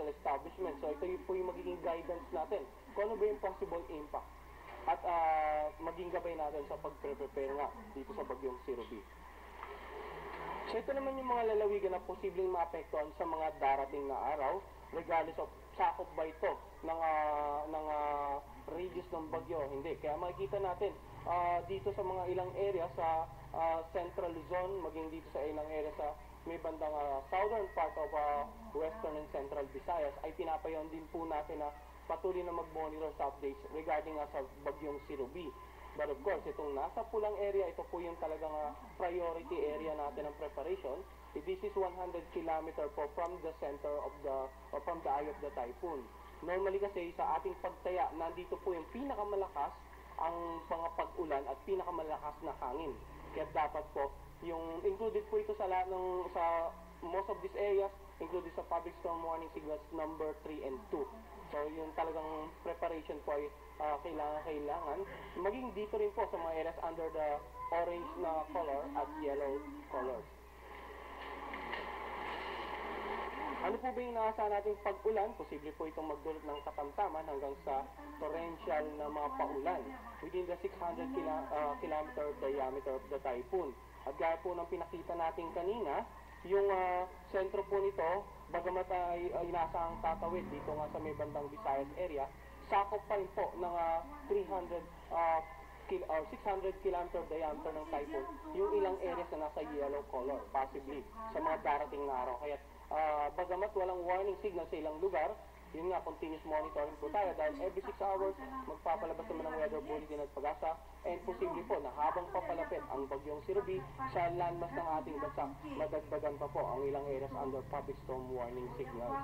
commercial establishment. So ito po yung magiging guidance natin. Kung ano ba yung possible impact. At maging gabay natin sa pag-prepare nga dito sa bagyong Zero B. So ito naman yung mga lalawigan na posibleng maapektuhan sa mga darating na araw, regardless of sakop ba ito ng radius ng bagyo. Hindi. Kaya makikita natin dito sa mga ilang area sa central zone, maging dito sa ilang area sa may bandang southern part of western and central Visayas, ay pinapayon din po natin na patuloy na mag-monitor sa updates regarding sa bagyong Zero B. But of course, itong nasa pulang area, ito po yung talagang priority area natin ng preparation. This is 100 kilometer po from the center of or from the eye of the typhoon. Normally kasi sa ating pagtaya, nandito po yung pinakamalakas ang mga pag-ulan at pinakamalakas na hangin. Kaya dapat po, yung included po ito sa most of these areas, included sa public storm warning signals number 3 and 2. So yung talagang preparation po ay kailangan. Maging dito rin po sa mga areas under the orange na color at yellow colors. Ano po ba yung naasahan nating pag-ulan? Posible po itong magdulot ng katamtaman hanggang sa torrential na mga paulan within the 600 kilometer diameter of the typhoon. At gaya po ng pinakita natin kanina, yung sentro po nito, bagamat ay inaasahang tatawid dito nga sa may bandang Visayas area, sakop pa rin po ng 600 kilometer diameter ng typhoon yung ilang areas na nasa yellow color, possibly sa mga darating na araw. Kaya bagamat walang warning signal sa ilang lugar, yun nga, continuous monitoring po tayo dahil every 6 hours magpapalabas naman ng weather bulletin at pag-asa, and posible po na habang papalapit ang bagyong Zero B sa landmass ng ating bansa, madagdagan pa po ang ilang areas under public storm warning signals.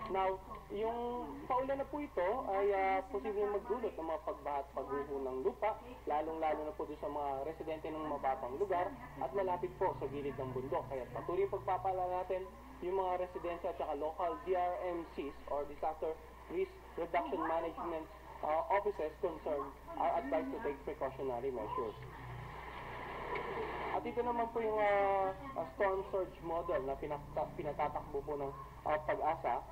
Now, yung paulan na po ito ay posibleng magdulot ng mga pagbaha at pagguho ng lupa, lalong-lalo na po doon sa mga residente ng mababang lugar at malapit po sa gilid ng bundok. Kaya patuloy pagpapaalala natin yung mga residensya at saka local DRMCs or Disaster Risk Reduction Management offices concerned are advised to take precautionary measures. At ito naman po yung storm surge model na pinatatakbo po ng pag-asa.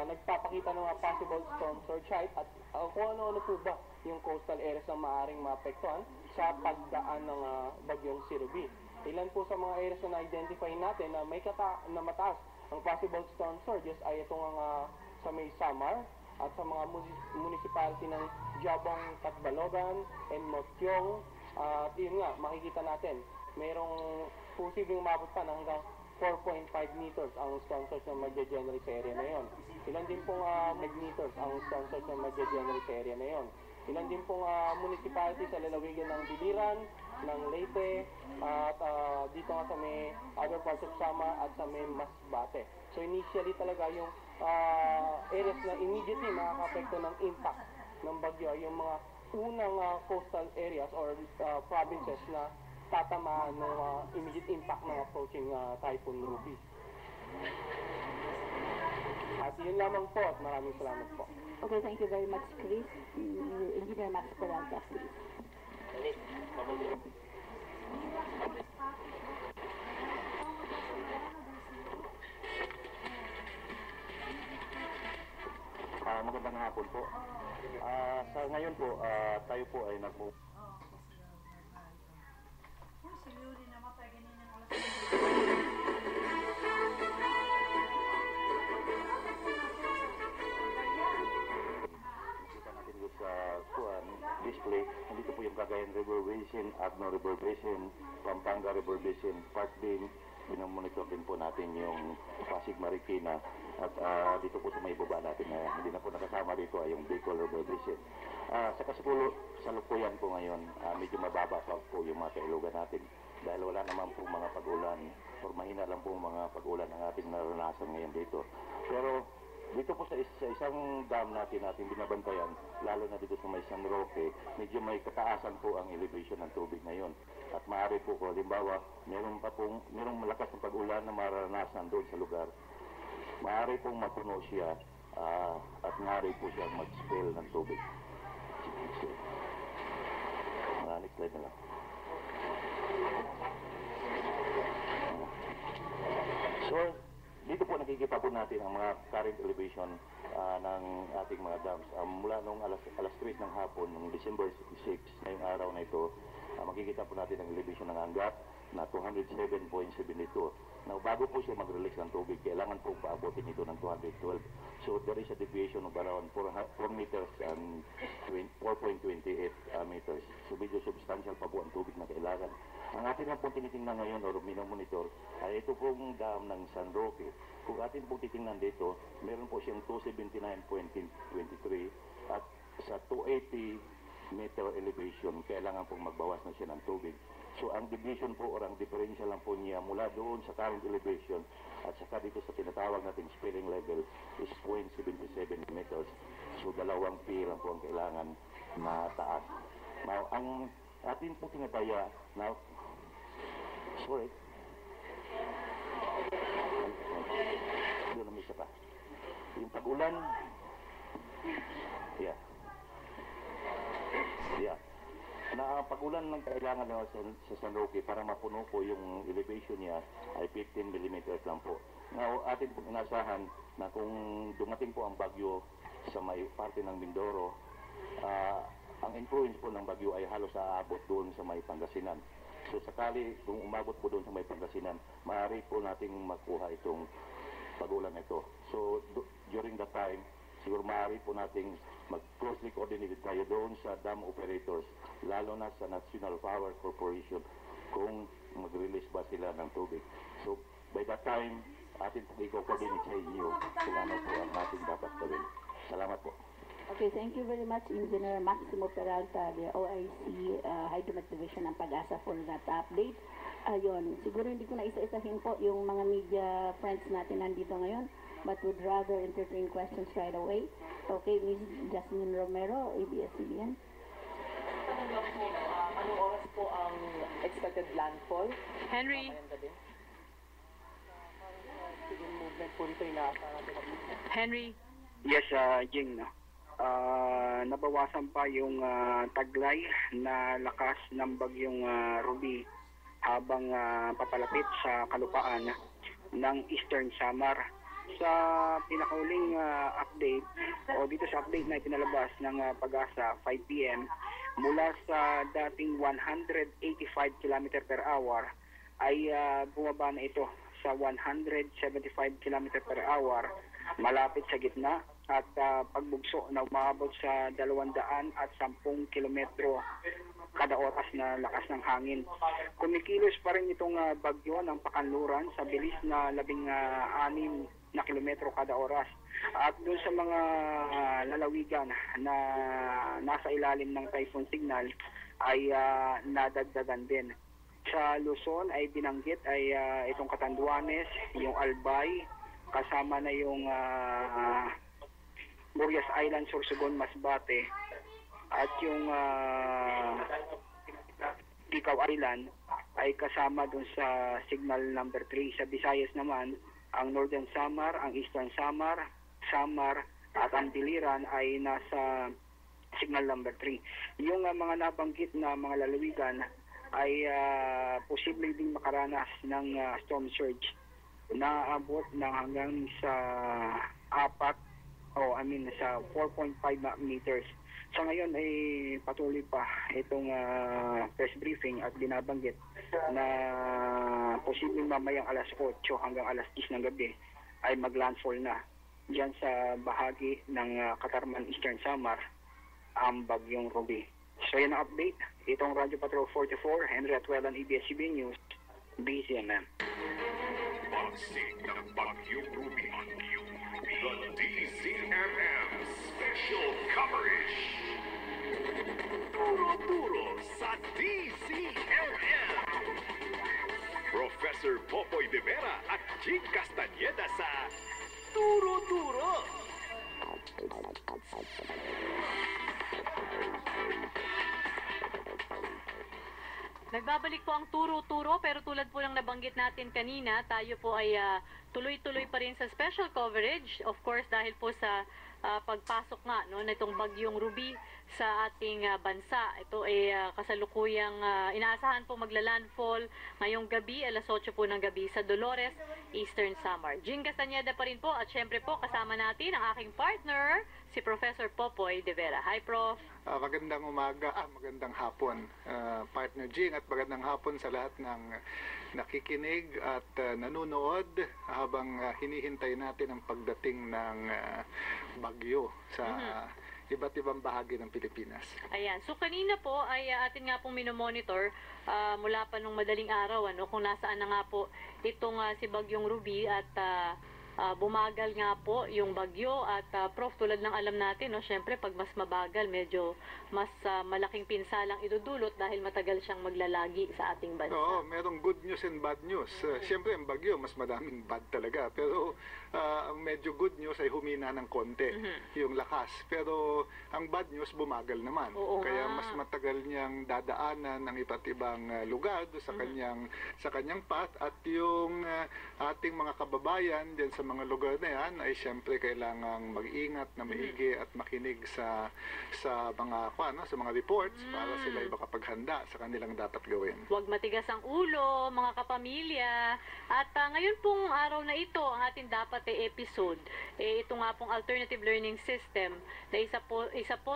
Nagpapakita ng possible storm surge height at kung ano-ano po ba yung coastal areas na maaaring maapektuhan sa pagdaan ng bagyong Zero B. Ilan po sa mga areas na na-identify natin na may mataas ang possible storm surges ay itong sa may Samar at sa mga municipality ng Jabong, Catbalogan, and Motyong. At yun nga, makikita natin, mayroong posibleng umabot pa na hanggang 4.5 meters ang storm surge na magge-generate sa area na yon. Ilan din pong meters ang storm surge na magge-generate sa area na yon. Ilan din pong municipality sa lalawigan ng Biliran, ng Leyte, at dito nga sa may other parts of Samar at sa may Masbate. So initially talaga yung areas na immediately makaka-apekto ng impact ng bagyo, yung mga unang coastal areas or provinces na tatamaan ng immediate impact ng approaching Typhoon Ruby. At yun lamang po at maraming salamat po. Okay, thank you very much, Chris. Engineer Max Peralta, please. Magandang hapon po. Sa ngayon po, tayo po ay display. Nandito po yung Cagayan River Basin, Agno River Basin, Pampanga River Basin, Park Din. Binomonitor din po natin yung Pasig Marikina at dito po sa may baba natin na hindi na po nakasama dito ay yung Bicol River Basin. Sa kasalukuyan po ngayon, medyo mababa pa po yung mga kailugan natin dahil wala naman po mga pag-ulan or mahina lang po mga pag-ulan ang ating naranasan ngayon dito. Pero dito po sa isang dam natin binabantayan, lalo na dito sa may San Roque, medyo may kataasan po ang elevation ng tubig ngayon. At maaari po kung halimbawa, merong malakas na pag-ulan na maranasan doon sa lugar. Maaari pong mapuno siya at maaari po siya mag-spill ng tubig. Next slide na lang. So, dito po nakikita po natin ang mga current elevation ng ating mga dams. Mula nung alas 3 ng hapon, noong December 6, ngayong araw na ito, makikita po natin ang elevation ng Angat na 207.72. Now, bago po siya mag-release ng tubig, kailangan po paabotin ito ng 212. So, there is a deviation of around 4 meters and 4.28 meters. So, medyo substantial pa po ang tubig na kailangan. Ang atin na po tinitingnan ngayon o minomonitor ay ito pong dam ng San Roque. Kung atin po titingnan dito, meron po siyang 279.23 at sa 280 meter elevation, kailangan pong magbawas na siya ng tubig. So, ang deviation po or ang differential lang po niya mula doon sa current elevation at saka dito sa tinatawag nating spilling level is 0.77 meters. So, 2 feet lang po ang kailangan na taas. Now, ang atin po tinataya, now, sorry, doon na may isa pa. Yung pag-ulan, yeah. Na pag-ulan ng kailangan na sa San Roque para mapuno po yung elevation niya ay 15 mm lang po. Now, atin pong inasahan na kung dumating po ang bagyo sa may parte ng Mindoro, ang influence po ng bagyo ay halos aabot doon sa may Pangasinan. So, sakali kung umabot po doon sa may Pangasinan, maaari po nating makuha itong pag-ulan na ito. So, during that time, siguro maaari po nating mag-closely coordinated tayo doon sa dam operators, lalo na sa National Power Corporation, kung mag-release ba sila ng tubig. So, by that time, atin po i-coordinate sa inyo kung ano po ang ating dapat gawin. Salamat po. Okay, thank you very much, Engineer Maximo Peralta, the OIC Hydromet Division ng Pag-asa for that update. Ayun, siguro hindi ko na isa-isahin po yung mga media friends natin nandito ngayon, but would rather entertain questions right away. Okay, Ms. Jasmine Romero, ABS-CBN. Tanong lang po, anong oras po ang expected landfall? Henry, Ngayong gabi? Sige, movement po rito inaasahan natin. Henry, Yes, Jing, no? Nabawasan pa yung taglay na lakas ng bagyong Ruby habang papalapit sa kalupaan ng Eastern Samar. Sa pinakauling update o dito sa update na ipinalabas ng Pag-asa 5 p.m. mula sa dating 185 km per hour ay bumaba na ito sa 175 km per hour malapit sa gitna at pagbugso na umabot sa 210 kilometro kada oras na lakas ng hangin. Kumikilos pa rin itong bagyo ng Pakanluran sa bilis na 16 na kilometro kada oras. At doon sa mga lalawigan na nasa ilalim ng typhoon signal ay nadagdagan din. Sa Luzon ay binanggit ay itong Catanduanes, yung Albay, kasama na yung Burias Island, Sorsogon, Masbate, at yung Ticao Island ay kasama dun sa signal number 3. Sa Visayas naman, ang Northern Samar, ang Eastern Samar, Samar at ang Biliran ay nasa signal number 3. Yung mga nabanggit na mga lalawigan ay posibleng ding makaranas ng storm surge na abot ng hanggang sa 4.5 meters. Sa ngayon ay patuloy pa itong press briefing at binabanggit na posibleng mamayang alas 8 hanggang alas 10 ng gabi ay maglandfall na diyan sa bahagi ng Katarman Eastern Samar ang bagyong Ruby. So yan ang update. Itong Radyo Patrol 44, Henry Atuelan, ABS-CBN News, BCMM. Pagsig ng Bagyong Ruby. The DZMM Special Coverage. Turo-turo sa DZMM. Professor Popoy de Vera at Jing Castañeda sa Turo-turo. nagbabalik po ang turo-turo pero tulad po ng nabanggit natin kanina, tayo po ay tuloy-tuloy pa rin sa special coverage. Of course, dahil po sa pagpasok nga no, nitong bagyong Ruby sa ating bansa. Ito ay kasalukuyang inaasahan po magla-landfall ngayong gabi, alas 8 po ng gabi sa Dolores, Eastern Samar. Jing Castañeda pa rin po at syempre po kasama natin ang aking partner, si Professor Popoy de Vera. Hi, Prof. Magandang umaga, magandang hapon, partner Jing, at magandang hapon sa lahat ng nakikinig at nanonood habang hinihintay natin ang pagdating ng bagyo sa iba't ibang bahagi ng Pilipinas. Ayan. So kanina po ay atin nga pong minomonitor mula pa nung madaling araw kung nasaan na nga po itong si Bagyong Ruby at bumagal nga po yung bagyo at Prof, tulad ng alam natin, no, syempre pag mas mabagal, medyo mas malaking pinsalang idudulot dahil matagal siyang maglalagi sa ating bansa. Oo, merong good news and bad news. Siyempre, ang bagyo, mas madaming bad talaga. Pero ang medyo good news ay humina ng konti yung lakas. Pero ang bad news, bumagal naman. Oo, kaya nga. mas matagal niyang dadaanan ng iba't ibang lugar sa kanyang path. At yung ating mga kababayan dyan sa mga lugar na yan ay siyempre kailangang mag-ingat na maigi at makinig sa mga reports para sila ay makapaghanda sa kanilang dapat gawin. Huwag matigas ang ulo, mga kapamilya. At ngayon pong araw na ito, ang ating dapat episode, ito nga pong Alternative Learning System na isa po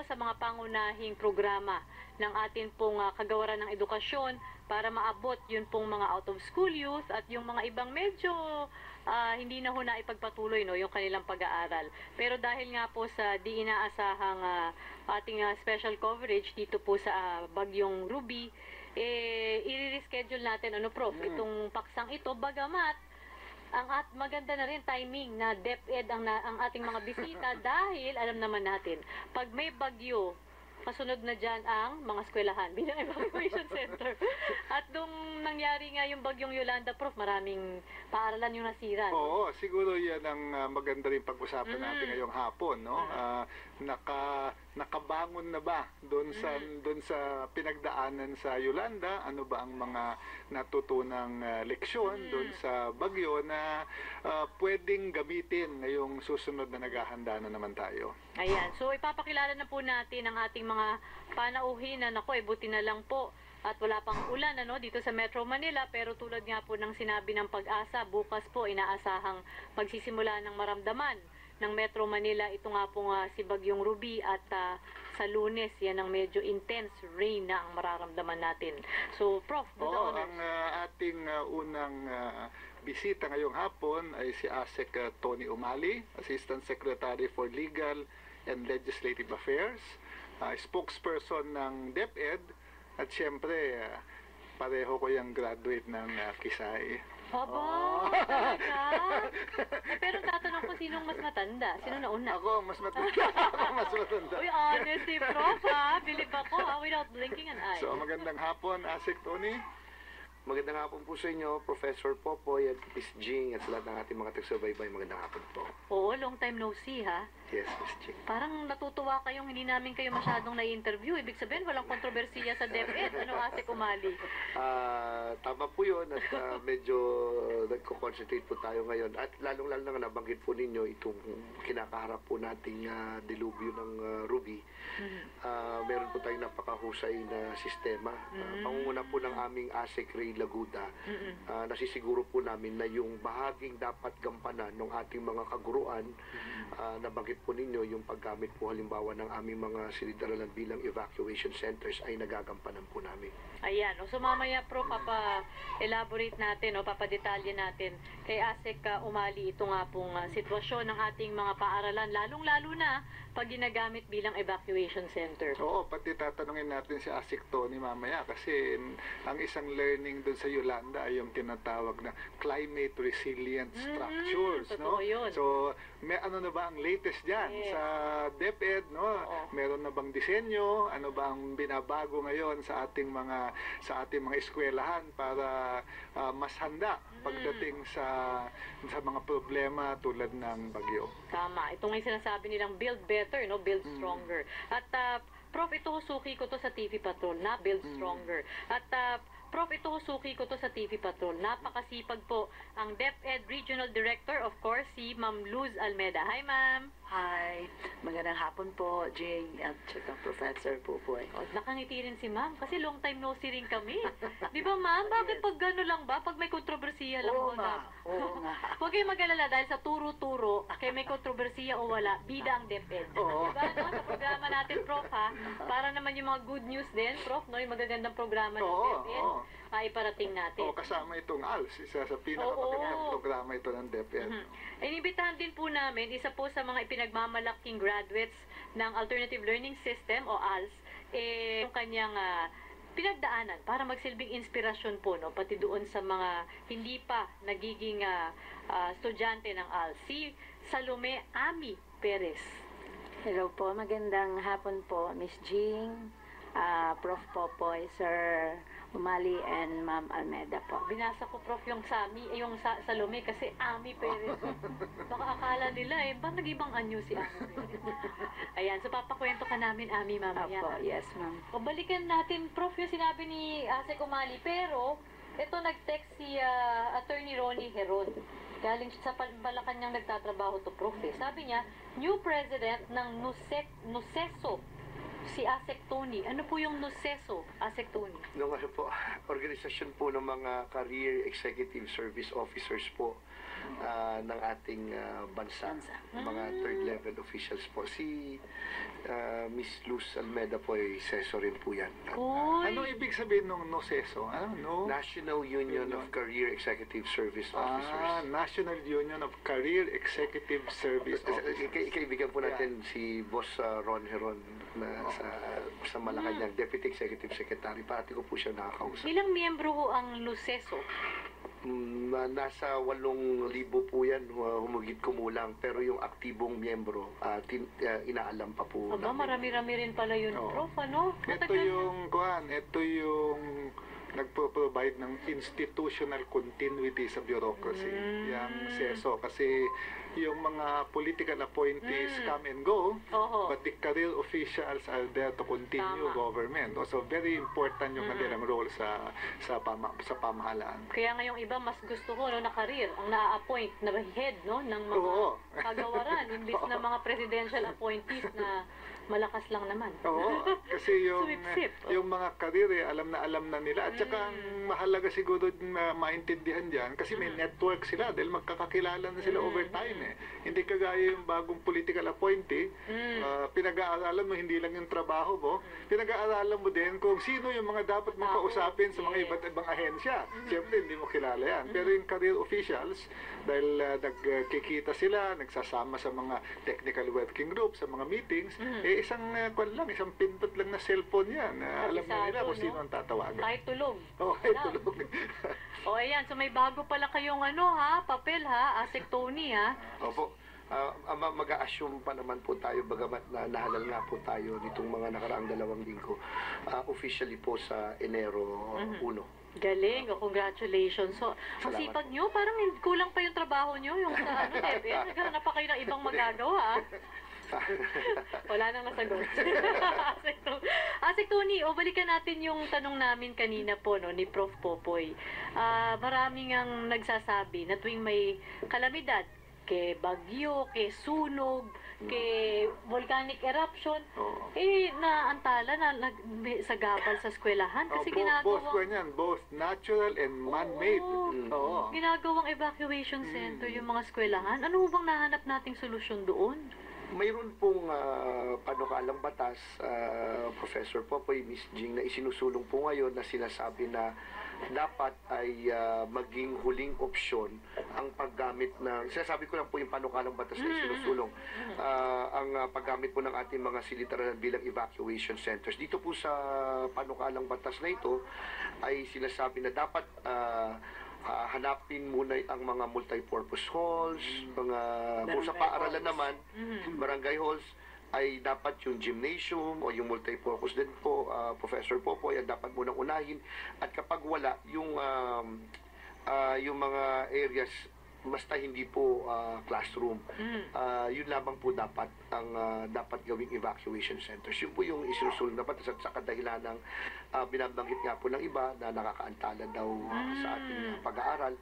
sa mga pangunahing programa ng atin pong kagawaran ng edukasyon para maabot yun pong mga out-of-school youth at yung mga ibang medyo hindi na ho na ipagpatuloy yung kanilang pag-aaral. Pero dahil nga po sa di inaasahang ating special coverage dito po sa Bagyong Ruby, i-reschedule natin, Prof, itong paksang ito, bagamat maganda na rin timing na DepEd ang ating mga bisita dahil alam naman natin, pag may bagyo, kasunod na dyan ang mga eskwelahan bilang evacuation center. At nung nangyari nga yung bagyong Yolanda, Prof, maraming paaralan yung nasira. Oo, siguro yan ang maganda rin pag-usapan natin ngayong hapon, no? Nakabangon na ba doon sa pinagdaanan sa Yolanda? Ano ba ang mga natutunang leksyon doon sa bagyo na pwedeng gamitin ngayong susunod na naghahanda na naman tayo? Ayan. So, ipapakilala na po natin ang ating mga panauhin na buti na lang po at wala pang ulan dito sa Metro Manila, pero tulad nga po ng sinabi ng Pag-asa, bukas po inaasahang magsisimula ng maramdaman ng Metro Manila ito nga po si Bagyong Ruby at sa Lunes yan ang medyo intense rain na ang mararamdaman natin. So, Prof, ang ating unang bisita ngayong hapon ay si ASEC Tony Umali, Assistant Secretary for Legal and Legislative Affairs, spokesperson ng DepEd, at siyempre pareho ko yung graduate ng Kisay. Aba, talaga? Pero tatanong ko sinong mas matanda? Sino nauna? Ako mas matanda. Mas matanda. Uy, honestly, Prof, bilib ako without blinking an eye. So, magandang hapon, ASEC Tony. Magandang hapon po sa inyo, Professor Popoy at Miss Jing at sa lahat ng ating mga taga-subaybay. Magandang hapon po. Oo, long time no see, ha? Yes, Miss Jing. Parang natutuwa kayong hindi namin kayo masyadong na-interview. Ibig sabihin, walang kontrobersiya sa DepEd. Ano, ASEC Umali? Tama po yun at medyo nagko-concentrate po tayo ngayon. At lalong-lalo na nabanggit po ninyo itong kinakaharap po nating dilubyo ng Ruby. Meron po tayong napakahusay na sistema. Pangunguna po ng aming ASEC Ray Laguda, nasisiguro po namin na yung bahaging dapat gampanan ng ating mga kaguruan, nabanggit po ninyo yung paggamit po halimbawa ng aming mga silid-aralan bilang evacuation centers ay nagagampanan po namin. Ayan, so mamaya Pro, papa-elaborate natin papadetalye natin kay ASEC Umali ito nga pong sitwasyon ng ating mga paaralan, lalong-lalo na pag ginagamit bilang evacuation center. Oo, pati tatanungin natin si ASEC Tony mamaya kasi ang isang learning doon sa Yolanda ay yung tinatawag na climate resilient structures, no? Yun. So, may ano na ba ang latest diyan sa DepEd, no? Meron na bang disenyo? Ano ba ang binabago ngayon sa ating mga eskwelahan para mas handa pagdating sa mga problema tulad ng bagyo? Tama. Ito nga yung sinasabi nilang build better, build stronger. At Prof, ito suki ko to sa TV Patrol na build stronger. At Prof, ito suki ko to sa TV Patrol. Napakasipag po ang DepEd Regional Director, of course, si Ma'am Luz Almeda. Hi, ma'am. Hi, magandang hapon po, Jing at saka Professor Pupoy. Oh, nakangiti rin si ma'am kasi long time no see rin kami. Di ba, ma'am? Bakit pag gano'n lang ba? Pag may kontrobersiya lang Oo ba? nga, oo nga. Huwag kayong mag-alala dahil sa turo-turo, kaya may kontrobersiya o wala, bida ang DepEd. Oo. Diba, no? Sa programa natin, Prof, ha? Para naman yung mga good news din, Prof, no? Yung magagandang programa ng Oo, DepEd, oo. iparating natin. Kasama itong ALS, isa sa pinakamagandang Oo. programa ito ng DepEd. Inibitahan din po namin, isa po sa mga ipinagmamalaking graduates ng Alternative Learning System o ALS, yung kanyang pinagdaanan para magsilbing inspirasyon po, no, pati doon sa mga hindi pa nagiging estudyante ng ALS. Si Salome Ami Perez. Hello po, magandang hapon po, Miss Jing, Prof. Popoy, Sir Umali, and Ma'am Almeda po. Binasa ko, Prof, yung Salome kasi Ami Perez. Baka akala nila ba nag-ibang anyo si Ami Perez? Ayan, so papakwento ka namin, Ami, mamaya. Opo, yes, ma'am. O balikan natin, Prof, yung sinabi ni Asek Umali. Pero, ito nag-text si Attorney Ronnie Heron. Galing sa Malacanang nagtatrabaho to, Prof. Sabi niya, new president ng NUSESO, si Asek Tony. Ano po yung NUSESO, Asek Tony? Nung ano po, organisasyon po ng mga Career Executive Service Officers po ng ating bansa. Mga third level officials po. Si Miss Luz Almeda po ay seso rin po yan. Ano ibig sabihin ng NUSESO? National Union of Career Executive Service Officers. National Union of Career Executive Service Officers. Kaibigan po natin si Boss Ron Heron na sa Malacanang, Deputy Executive Secretary. Parati ko po siya nakakausap. Ilang miyembro ho ang NUSESO? Nasa 8,000 po yan, humigit kumulang. Pero yung aktibong miyembro, inaalam pa po. Aba, marami-rami rin pala yun, Prof, ano? Ito yung nagpo-provide ng institutional continuity sa bureaucracy. Yung SESO. Kasi yung mga political appointees come and go, but the career officials are there to continue government. So very important yung kanilang role sa pamahalaan. Kaya ngayong iba, mas gusto ko na career, ang na-appoint na head ng mga kagawaran, imbis na mga presidential appointees na malakas lang naman. Kasi Sumipsip. yung mga career, alam na nila. At saka ang mahalaga siguro maintindihan dyan, kasi may network sila dahil magkakakilala na sila over time. Hindi kagaya yung bagong political appointee, pinag-aaralan mo hindi lang yung trabaho mo, pinag-aaralan mo din kung sino yung mga dapat mong kausapin sa mga iba't ibang ahensya. Siyempre, hindi mo kilala yan. Pero yung career officials, dahil nagkikita sila, nagsasama sa mga technical working group, sa mga meetings, isang pindot lang na cellphone yan. Alam na nila kung sino ang tatawagan. Kahit tulog. Kahit tulog. Ayan. So may bago pala kayong papel Asek Tony Opo. Mag-a-assume pa naman po tayo bagamat na nahalal nga po tayo nitong mga nakaraang 2 linggo. Officially po sa Enero 1. Galing, congratulations. So, ang sipag nyo, parang kulang pa yung trabaho nyo, yung sa DepEd. Naghanap pa kayo ng ibang magagawa. Wala nang nasagot. Asek Tony, balikan natin yung tanong namin kanina po ni Prof. Popoy. Maraming ang nagsasabi na tuwing may kalamidad, kay bagyo, kay sunog, kay volcanic eruption, naantala na sa gabal sa eskwelahan kasi both natural and man-made. Ginagawang evacuation center yung mga eskwelahan. Ano bang nahanap nating solusyon doon? Mayroon pong panukalang batas, Professor Popoy, Miss Jing, na isinusulong po ngayon na sinasabi na dapat ay maging huling opsyon ang paggamit ng, sinasabi ko lang po yung panukalang batas na isinusulong, ang paggamit po ng ating mga silitaran bilang evacuation centers. Dito po sa panukalang batas na ito ay sinasabi na dapat hanapin muna ang mga multi-purpose halls, mga kung sa paaralan naman, barangay halls, ay dapat yung gymnasium o yung multi-purpose din po, Professor Popoy, ay dapat munang unahin. At kapag wala, yung mga areas basta hindi po classroom. Yun lamang po dapat ang dapat gawing evacuation centers. Yun po yung isusunod dapat sa kadahilan ng binabanggit nga po ng iba na nakakaantala daw sa ating pag-aaral.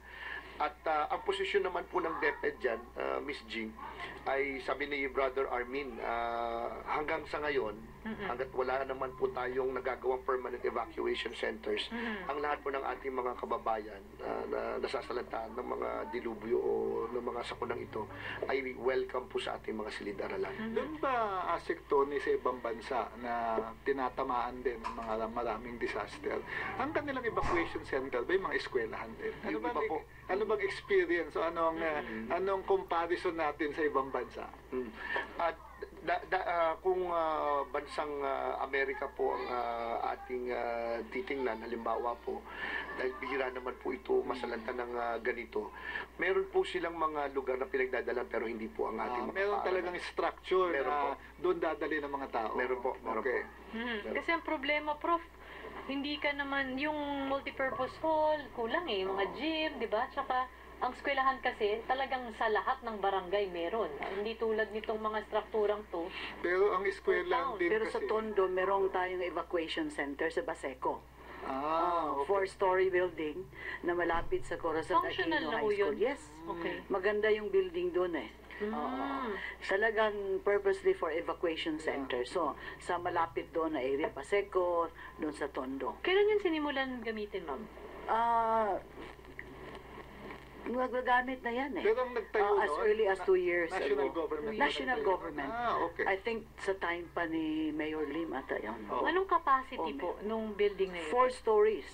At ang posisyon naman po ng DepEd dyan, Miss Jing, ay sabi ni Brother Armin, hanggang sa ngayon, hanggat wala naman po tayong nagagawang permanent evacuation centers, ang lahat po ng ating mga kababayan na nasasalanta ng mga dilubyo o ng mga sakunang ito ay welcome po sa ating mga silid-aralan. Doon ba, Asik Tony, sa ibang bansa na tinatamaan din ng mga maraming disaster, ang kanilang evacuation center ba yung mga eskwelahan din? Yung iba po. Ano bang experience o anong comparison natin sa ibang bansa? At kung bansang Amerika po ang ating titingnan, halimbawa po, dahil bihira naman po ito masalanta ng ganito, meron po silang mga lugar na pinagdadalan pero hindi po ang ating meron talagang structure meron na po. doon dadali ng mga tao. Meron po, meron okay. po. Kasi ang problema, Prof, hindi ka naman, yung multipurpose hall, kulang mga gym, di ba? Tsaka, ang eskwelahan kasi, talagang sa lahat ng barangay meron. Hindi tulad nitong mga strukturang to. Pero ang eskwelahan din Pero kasi... sa Tondo, merong tayong evacuation center sa Baseco. okay. 4-story building na malapit sa Corazon Functional Aquino na High ho yun? School. Yes. Okay. Maganda yung building doon Talagang purposely for evacuation center. So, sa malapit doon na area, Paseco, doon sa Tondo. Kailan yun sinimulan gamitin, ma'am? Nagagamit na yan Pero ang nagtayo as noon, early as 2 years national ago. government. National government. Okay. I think sa time pa ni Mayor Lim ata yun. Anong capacity po nung building na yun? 4 stories,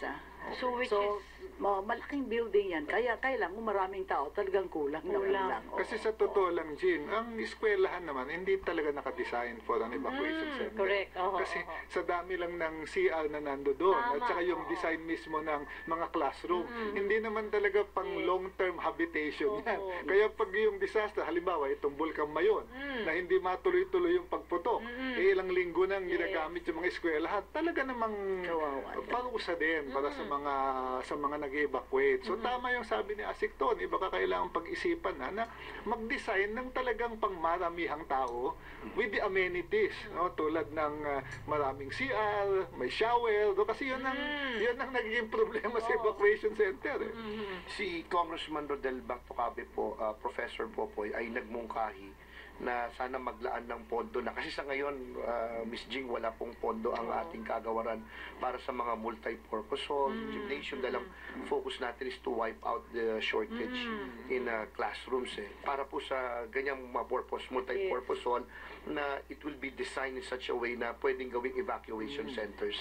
So, which So, is... malaking building yan. Kaya kailang kung maraming tao, talagang kulang. lang. Kasi sa totoo lang, Jean, ang eskwelahan naman, hindi talaga nakadesign for an evacuation center. Correct. Kasi sa dami lang ng CR na nando doon, at Tama. saka yung design mismo ng mga classroom, hindi naman talaga pang long-term habitation yan. Kaya pag yung disaster, halimbawa, itong Bulkang Mayon, na hindi matuloy-tuloy yung pagputok, ilang linggo nang ginagamit yung mga eskwelahan, talaga namang parusa din para sa mga nag-evacuate. So tama yung sabi ni Asik Tony, baka kailangan pag-isipan na mag-design ng talagang pangmaramihang tao with the amenities, no? Tulad ng maraming CR, may shower, no? Kasi yun ang nagiging problema sa evacuation center. Si Congressman Rodel Bactocabe po, Professor Popoy, ay nagmungkahi na sana maglaan ng pondo na. Kasi sa ngayon, Miss Jing, wala pong pondo ang ating kagawaran para sa mga multi-purpose hall, gymnasium. Dahil ang focus natin is to wipe out the shortage in classrooms. Para po sa ganyang multi-purpose hall na it will be designed in such a way na pwedeng gawing evacuation centers.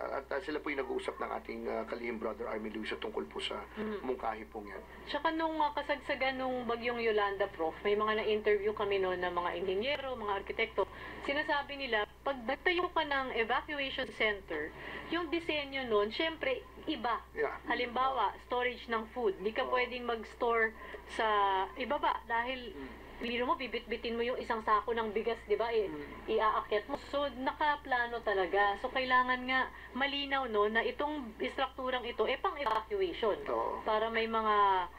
At sila po yung nag-uusap ng ating kalihim brother Armin Luisa tungkol po sa mungkahi pong yan. Tsaka nung kasagsagan nung bagyong Yolanda, Prof, may mga na-interview kami noon ng mga inhinyero, mga arkitekto. Sinasabi nila, pag nagtayo ka ng evacuation center, yung disenyo noon, syempre, iba. Halimbawa, storage ng food. Hindi ka pwedeng mag-store sa ibaba dahil biro mo, bibit-bitin mo yung isang sako ng bigas, di ba? Iaakyat mo. So, nakaplano talaga. So, kailangan nga malinaw no na itong strukturang ito, pang-evacuation. Para may mga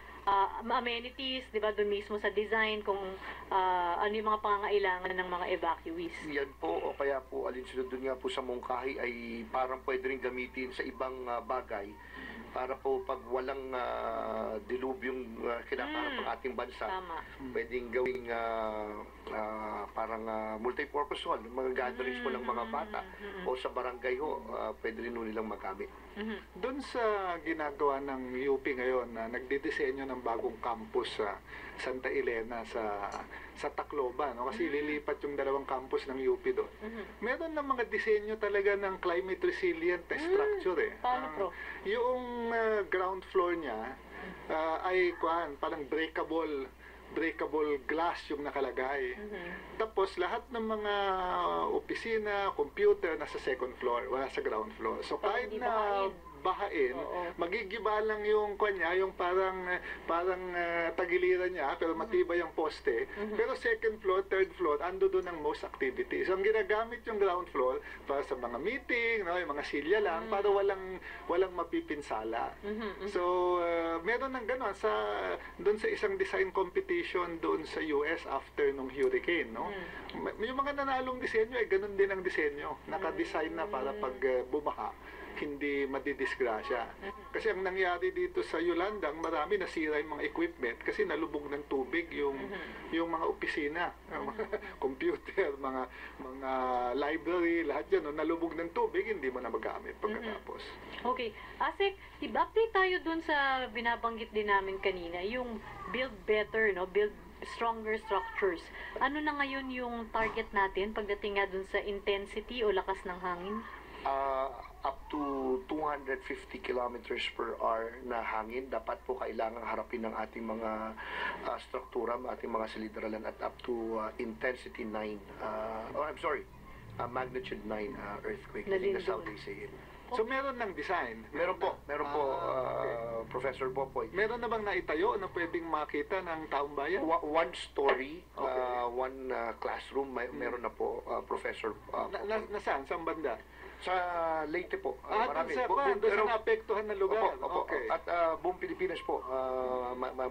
amenities, di ba, doon mismo sa design, kung ano yung mga pangangailangan ng mga evacuees. Yan po, o kaya po, alinsunod doon nga po sa mungkahi ay parang pwede rin gamitin sa ibang bagay para po pag walang dilubyong kinakaharap ng ating bansa, pwedeng gawing parang multi-purpose hall, mga gatherings po ng mga bata o sa barangay ho, pwede rin nilang magamit. Doon sa ginagawa ng UP ngayon na nagdidisenyo ng bagong campus sa Santa Elena sa Tacloban, no? Kasi lilipat yung dalawang campus ng UP doon. Meron ng mga disenyo talaga ng climate resilient na structure Paano, Prof? Yung ground floor niya ay parang breakable glass yung nakalagay. Tapos lahat ng mga opisina, computer nasa second floor, wala sa ground floor. So kahit na bahain, magigiba lang yung kanya, yung parang tagiliran niya, pero matibay yung poste. Pero second floor, third floor, ando doon ang most activity. So, ang ginagamit yung ground floor para sa mga meeting, no, yung mga silya lang, para walang mapipinsala. So, meron ng gano'n doon sa isang design competition doon sa US after nung hurricane, no? Yung mga nanalong disenyo, ganun din ang disenyo. Naka-design na para pag bumaha, hindi madidisgrasya. Kasi ang nangyari dito sa Yolanda, marami nasira yung mga equipment kasi nalubog ng tubig yung mga opisina, computer, mga library, lahat yan, no, nalubog ng tubig, hindi mo na magamit pagkatapos. Okay. Asik, update tayo dun sa binabanggit din namin kanina, yung build better, no? Build stronger structures. Ano na ngayon yung target natin pagdating nga dun sa intensity o lakas ng hangin? Up to 250 kilometers per hour na hangin, dapat po kailangan harapin ng ating mga struktura, ating mga silidaralan at up to intensity 9, magnitude 9 earthquake. I think that's how they say it. So, meron ng design? Meron po, Professor Popoy. Meron na bang naitayo na pwedeng makita ng taong bayan? One story, one classroom, meron na po, Professor Popoy. Nasaan? Saan banda? Sa Leyte po. Marami. Doon sa naapektuhan na lugar. Opo. Okay. At buong Pilipinas po,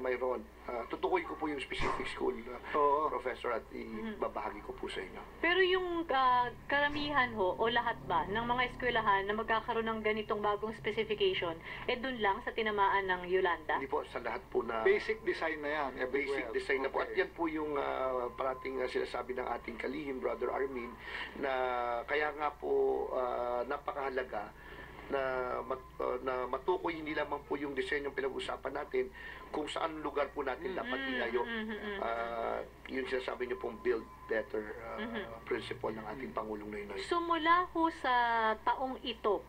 mayroon. Tutukoy ko po yung specific school, Professor, at ibabahagi ko po sa inyo. Pero yung karamihan o lahat ba ng mga eskwelahan na magkakaroon ng ganitong bagong specification, dun lang sa tinamaan ng Yolanda? Hindi po, sa lahat po na... Basic design na yan, everywhere. Basic design na po. At yan po yung parating sinasabi ng ating kalihim, Brother Armin, na kaya nga po napakahalaga na matukoy hindi lamang po yung disenyong pinag-usapan natin kung saan lugar po natin dapat ilayo. Yung sinasabi niyo pong build better principle ng ating Pangulong Noynoy. So mula ho sa taong ito,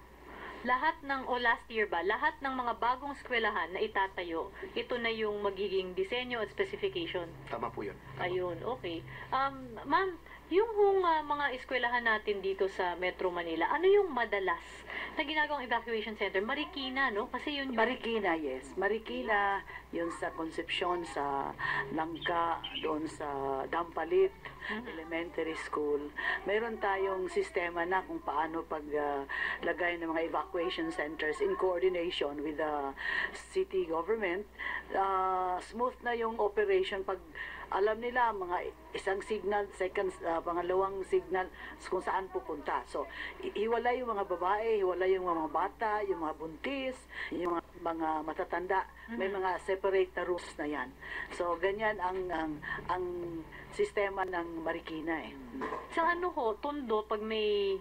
lahat last year ba, lahat ng mga bagong eskwelahan na itatayo, ito na yung magiging disenyo at specification? Tama po yun. Ayun, okay. Ma'am, yung mga eskwelahan natin dito sa Metro Manila, ano yung madalas na ginagawang evacuation center? Marikina, no? Kasi yun yung... Marikina, yes. Marikina, yun sa Concepcion, sa Langka, doon sa Dampalit Elementary School. Meron tayong sistema na kung paano paglagay ng mga evacuation centers in coordination with the city government. Smooth na yung operation pag alam nila mga isang signal, pangalawang signal kung saan pupunta. So, hiwalay yung mga babae, hiwalay yung mga bata, yung mga buntis, yung mga matatanda. May mga separate na rooms na yan. So, ganyan ang sistema ng Marikina eh. Sa Tondo, pag may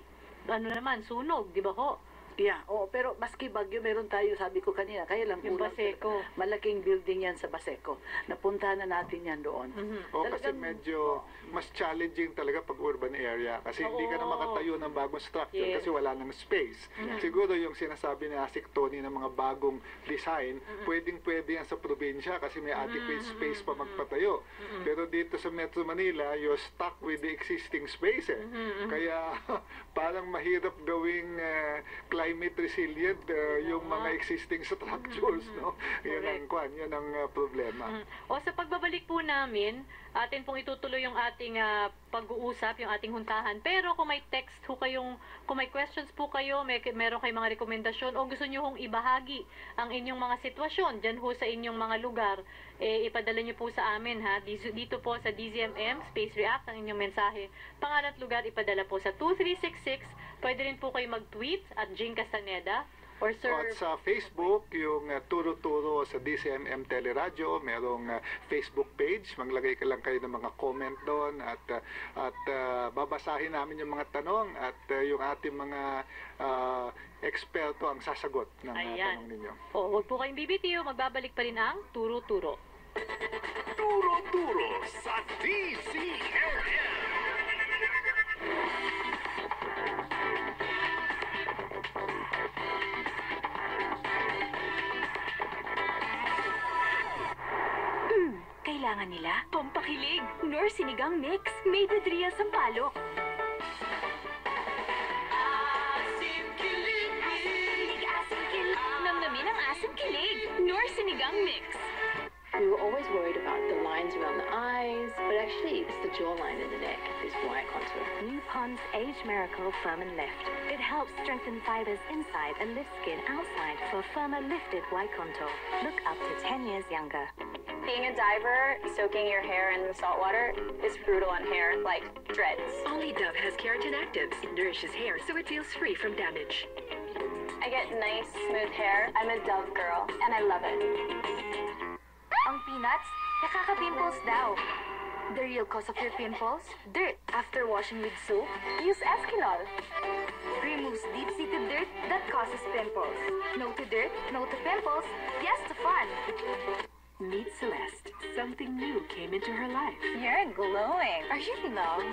sunog, di ba ho? Yeah, pero maski Bagyo, meron tayo, sabi ko kanina, kaya lang yung Baseco. Malaking building yan sa Baseco. Napuntahan na natin yan doon. Kasi medyo mas challenging talaga pag urban area kasi hindi ka na makatayo ng bagong structure kasi wala nang space. Siguro yung sinasabi ni Asik Tony ng mga bagong design, pwedeng-pwede yan sa probinsya kasi may adequate space pa magpatayo. Pero dito sa Metro Manila, you're stuck with the existing space Kaya parang mahirap gawing climate resilient yung mga existing structures, no? Yan ang problema. O sa pagbabalik po namin, atin pong itutuloy yung ating pag-uusap, yung ating huntahan. Pero kung may text ho kayong, kung may questions po kayo, meron kayong mga rekomendasyon o gusto nyo hong ibahagi ang inyong mga sitwasyon dyan ho sa inyong mga lugar, ipadala nyo po sa amin ha. Dito po sa DZMM, Space React, ang inyong mensahe. Pangalan at lugar, ipadala po sa 2366. Pwede rin po kayo mag-tweet at Jing Castaneda. Or sir... At sa Facebook, yung Turo-Turo sa DCMM Teleradyo, merong Facebook page. Maglagay ka lang kayo ng mga comment doon at babasahin namin yung mga tanong at yung ating mga eksperto ang sasagot ng tanong ninyo. Huwag po kayong bibitiw, magbabalik pa rin ang Turo-Turo. Turo-Turo sa DCMM. Kailangan nila pampakilig. Nor Sinigang Mix, made with Ria Sampaloc. Asim Kilig. Lasang kilig! Nor Sinigang Mix. We were always worried about the lines around the eyes, but actually it's the jawline and the neck is white contour. New Pond's Age Miracle Firm and Lift. It helps strengthen fibers inside and lift skin outside for a firmer lifted white contour. Look up to 10 years younger. Being a diver, soaking your hair in the salt water is brutal on hair, like dreads. Only Dove has Keratin Actives. Nourishes hair so it feels free from damage. I get nice, smooth hair. I'm a Dove girl, and I love it. Ang peanuts, nakaka-pimples daw. The real cause of your pimples? Dirt. After washing with soap, use Eskinol. Removes deep-seated dirt that causes pimples. No to dirt, no to pimples, yes to fun. Meet Celeste. Something new came into her life. You're glowing. Are you in love?